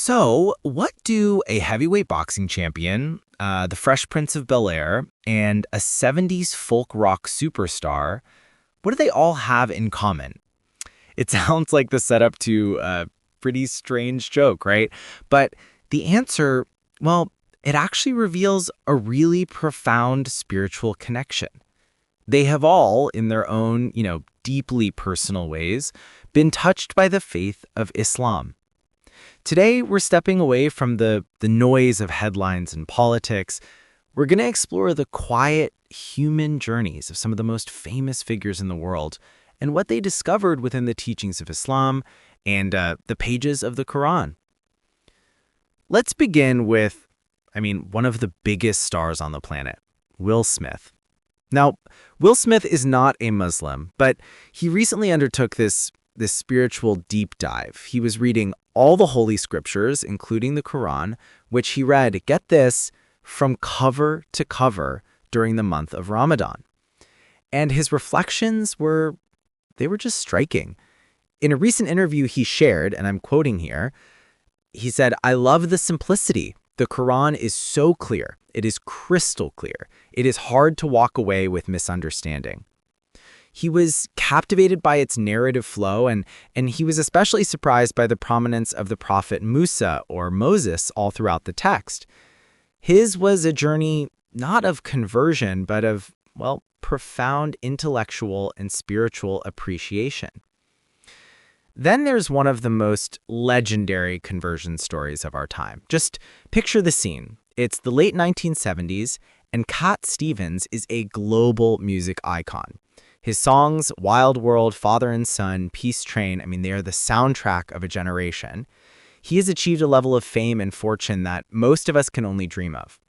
So, what do a heavyweight boxing champion, the Fresh Prince of Bel-Air, and a 70s folk rock superstar, what do they all have in common? It sounds like the setup to a pretty strange joke, right? But the answer, well, it actually reveals a really profound spiritual connection. They have all, in their own, deeply personal ways, been touched by the faith of Islam. Today, we're stepping away from the noise of headlines and politics. We're going to explore the quiet, human journeys of some of the most famous figures in the world and what they discovered within the teachings of Islam and the pages of the Quran. Let's begin with, one of the biggest stars on the planet, Will Smith. Now, Will Smith is not a Muslim, but he recently undertook this spiritual deep dive. He was reading all the holy scriptures, including the Quran, which he read, get this, from cover to cover during the month of Ramadan. And his reflections were just striking. In a recent interview he shared, and I'm quoting here, he said, "I love the simplicity. The Quran is so clear. It is crystal clear. It is hard to walk away with misunderstanding." He was captivated by its narrative flow, and he was especially surprised by the prominence of the prophet Musa, or Moses, all throughout the text. His was a journey not of conversion, but of, profound intellectual and spiritual appreciation. Then there's one of the most legendary conversion stories of our time. Just picture the scene. It's the late 1970s, and Cat Stevens is a global music icon. His songs, Wild World, Father and Son, Peace Train, they are the soundtrack of a generation. He has achieved a level of fame and fortune that most of us can only dream of.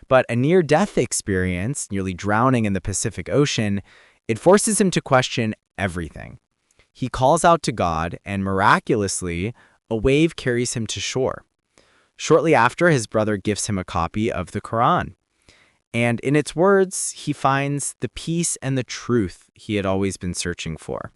But a near-death experience, nearly drowning in the Pacific Ocean, it forces him to question everything. He calls out to God, and miraculously, a wave carries him to shore. Shortly after, his brother gifts him a copy of the Quran. And in its words, he finds the peace and the truth he had always been searching for.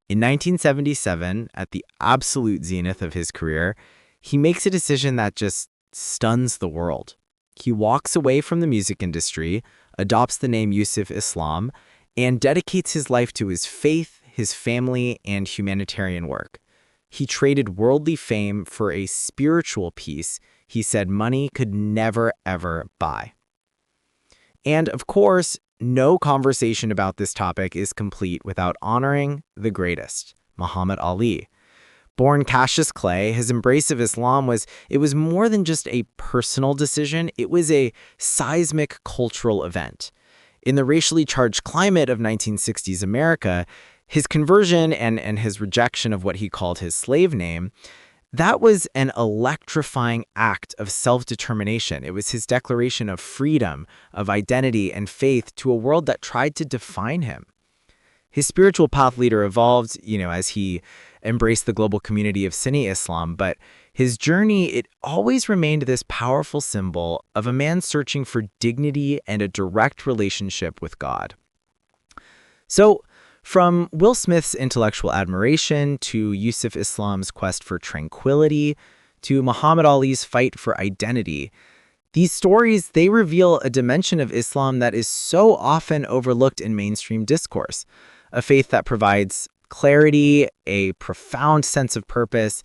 In 1977, at the absolute zenith of his career, he makes a decision that just stuns the world. He walks away from the music industry, adopts the name Yusuf Islam, and dedicates his life to his faith, his family, and humanitarian work. He traded worldly fame for a spiritual peace he said money could never, ever buy. And of course, no conversation about this topic is complete without honoring the greatest, Muhammad Ali. Born Cassius Clay, his embrace of Islam was more than just a personal decision, it was a seismic cultural event. In the racially charged climate of 1960s America, his conversion and his rejection of what he called his slave name, that was an electrifying act of self-determination. It was his declaration of freedom, of identity, and faith to a world that tried to define him. His spiritual path later evolved, as he embraced the global community of Sunni Islam, but his journey, it always remained this powerful symbol of a man searching for dignity and a direct relationship with God. So, from Will Smith's intellectual admiration to Yusuf Islam's quest for tranquility to Muhammad Ali's fight for identity, these stories, they reveal a dimension of Islam that is so often overlooked in mainstream discourse, a faith that provides clarity, a profound sense of purpose,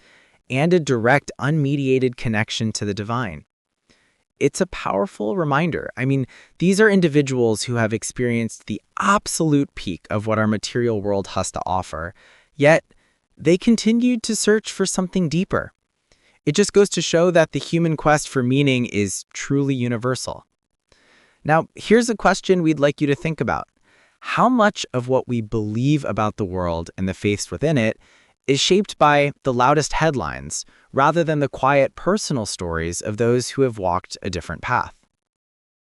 and a direct, unmediated connection to the divine. It's a powerful reminder. These are individuals who have experienced the absolute peak of what our material world has to offer, yet they continued to search for something deeper. It just goes to show that the human quest for meaning is truly universal. Now, here's a question we'd like you to think about. How much of what we believe about the world and the faiths within it is shaped by the loudest headlines rather than the quiet personal stories of those who have walked a different path?